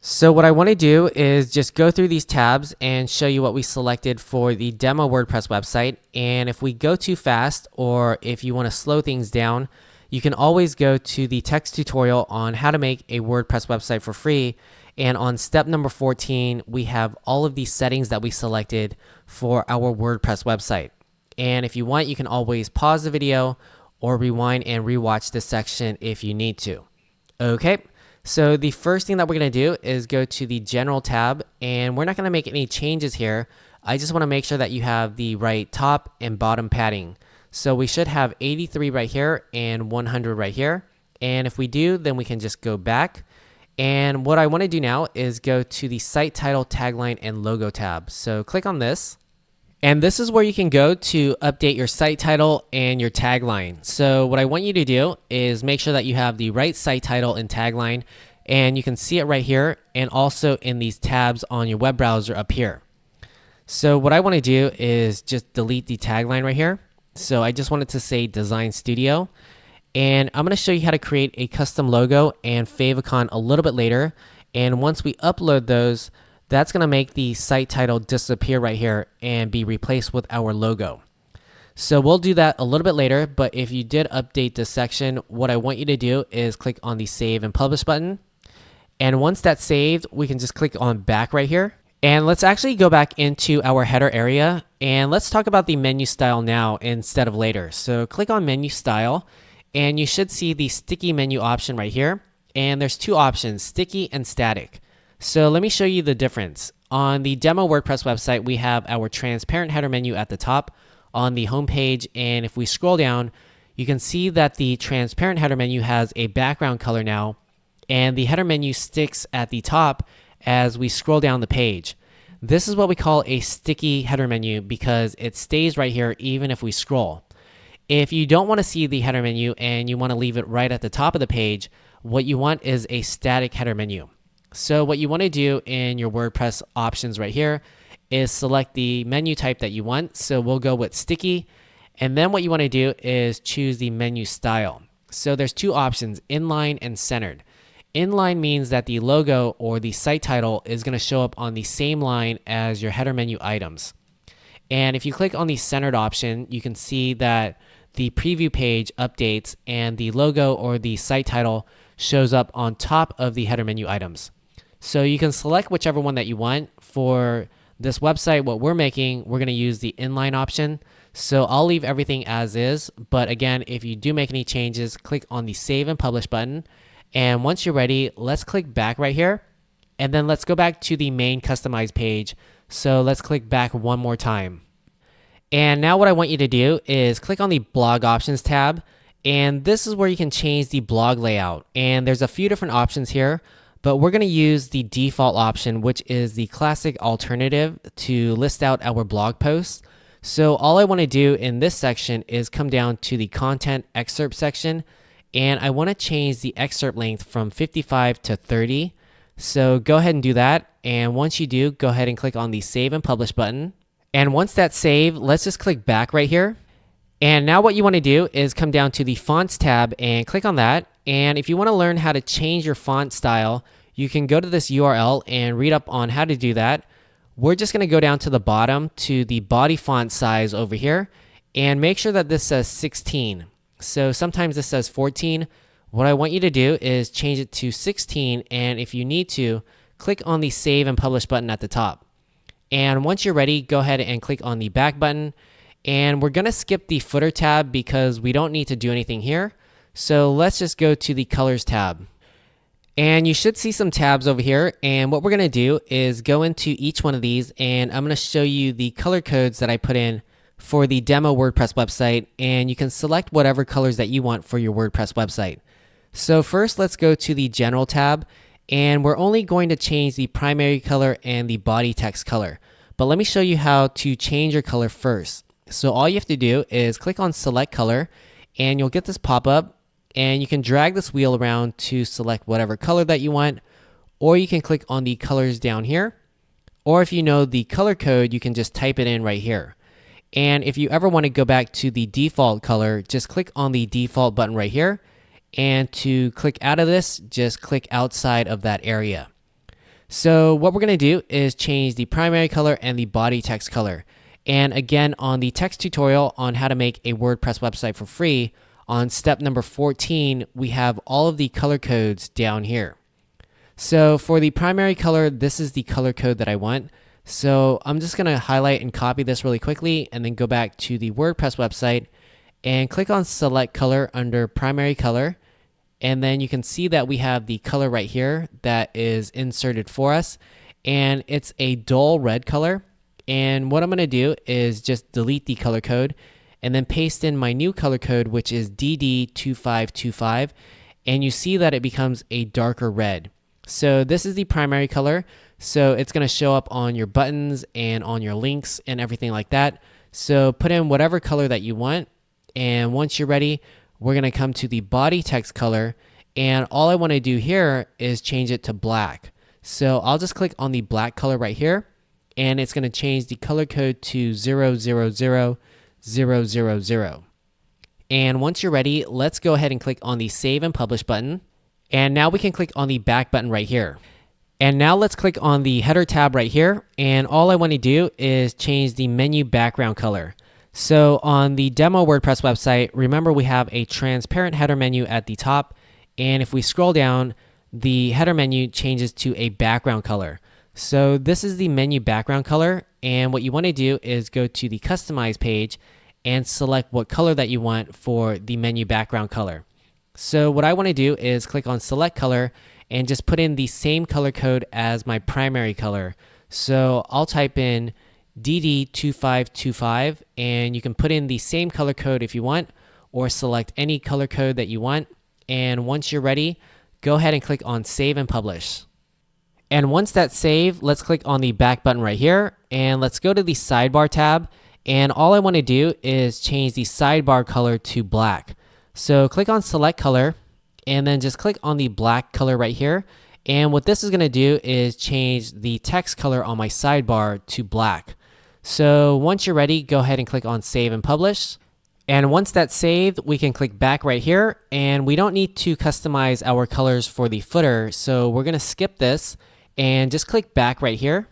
So what I want to do is just go through these tabs and show you what we selected for the demo WordPress website. And if we go too fast or if you want to slow things down, you can always go to the text tutorial on how to make a WordPress website for free. And on step number 14, we have all of these settings that we selected for our WordPress website. And if you want, you can always pause the video or rewind and rewatch this section if you need to. Okay. So the first thing that we're going to do is go to the general tab, and we're not going to make any changes here. I just want to make sure that you have the right top and bottom padding. So we should have 83 right here and 100 right here. And if we do, then we can just go back. And what I want to do now is go to the site title, tagline, and logo tab. So click on this. And this is where you can go to update your site title and your tagline. So what I want you to do is make sure that you have the right site title and tagline, and you can see it right here and also in these tabs on your web browser up here. So what I want to do is just delete the tagline right here. So I just wanted to say Design Studio, and I'm going to show you how to create a custom logo and favicon a little bit later. And once we upload those, that's going to make the site title disappear right here and be replaced with our logo. So we'll do that a little bit later, but if you did update this section, what I want you to do is click on the Save and Publish button. And once that's saved, we can just click on Back right here. And let's actually go back into our header area, and let's talk about the menu style now instead of later. So click on Menu Style, and you should see the sticky menu option right here. And there's two options, sticky and static. So let me show you the difference. On the demo WordPress website, we have our transparent header menu at the top on the home page. And if we scroll down, you can see that the transparent header menu has a background color now, and the header menu sticks at the top as we scroll down the page. This is what we call a sticky header menu because it stays right here even if we scroll. If you don't want to see the header menu and you want to leave it right at the top of the page, what you want is a static header menu. So what you want to do in your WordPress options right here is select the menu type that you want. So we'll go with sticky. And then what you want to do is choose the menu style. So there's two options, inline and centered. Inline means that the logo or the site title is going to show up on the same line as your header menu items. And if you click on the centered option, you can see that the preview page updates and the logo or the site title shows up on top of the header menu items. So you can select whichever one that you want. For this website, what we're making, we're going to use the inline option. So I'll leave everything as is. But again, if you do make any changes, click on the Save and Publish button. And once you're ready, let's click back right here. And then let's go back to the main customized page. So let's click back one more time. And now what I want you to do is click on the Blog Options tab. And this is where you can change the blog layout. And there's a few different options here, but we're going to use the default option, which is the classic alternative to list out our blog posts. So all I want to do in this section is come down to the content excerpt section, and I want to change the excerpt length from 55 to 30. So go ahead and do that. And once you do, go ahead and click on the Save and Publish button. And once that's saved, let's just click back right here. And now what you want to do is come down to the Fonts tab and click on that. And if you want to learn how to change your font style, you can go to this URL and read up on how to do that. We're just going to go down to the bottom to the body font size over here and make sure that this says 16. So sometimes this says 14. What I want you to do is change it to 16. And if you need to, click on the Save and Publish button at the top. And once you're ready, go ahead and click on the back button. And we're going to skip the footer tab because we don't need to do anything here. So let's just go to the colors tab. And you should see some tabs over here. And what we're going to do is go into each one of these, and I'm going to show you the color codes that I put in for the demo WordPress website. And you can select whatever colors that you want for your WordPress website. So first, let's go to the general tab. And we're only going to change the primary color and the body text color. But let me show you how to change your color first. So all you have to do is click on Select Color, and you'll get this pop-up, and you can drag this wheel around to select whatever color that you want, or you can click on the colors down here, or if you know the color code, you can just type it in right here. And if you ever want to go back to the default color, just click on the default button right here, and to click out of this, just click outside of that area. So what we're going to do is change the primary color and the body text color. And again, on the text tutorial on how to make a WordPress website for free, on step number 14, we have all of the color codes down here. So for the primary color, this is the color code that I want. So I'm just going to highlight and copy this really quickly and then go back to the WordPress website and click on select color under primary color. And then you can see that we have the color right here that is inserted for us. And it's a dull red color. And what I'm going to do is just delete the color code and then paste in my new color code, which is DD2525. And you see that it becomes a darker red. So this is the primary color. So it's going to show up on your buttons and on your links and everything like that. So put in whatever color that you want. And once you're ready, we're going to come to the body text color. And all I want to do here is change it to black. So I'll just click on the black color right here. And it's going to change the color code to 000000. And once you're ready, let's go ahead and click on the Save and Publish button. And now we can click on the back button right here. And now let's click on the header tab right here. And all I want to do is change the menu background color. So on the demo WordPress website, remember we have a transparent header menu at the top. And if we scroll down, the header menu changes to a background color. So this is the menu background color. And what you want to do is go to the Customize page and select what color that you want for the menu background color. So what I want to do is click on Select Color and just put in the same color code as my primary color. So I'll type in DD2525 and you can put in the same color code if you want, or select any color code that you want. And once you're ready, go ahead and click on Save and Publish. And once that's saved, let's click on the back button right here and let's go to the sidebar tab. And all I want to do is change the sidebar color to black. So click on Select Color and then just click on the black color right here. And what this is going to do is change the text color on my sidebar to black. So once you're ready, go ahead and click on Save and Publish. And once that's saved, we can click back right here. And we don't need to customize our colors for the footer. So we're going to skip this and just click back right here.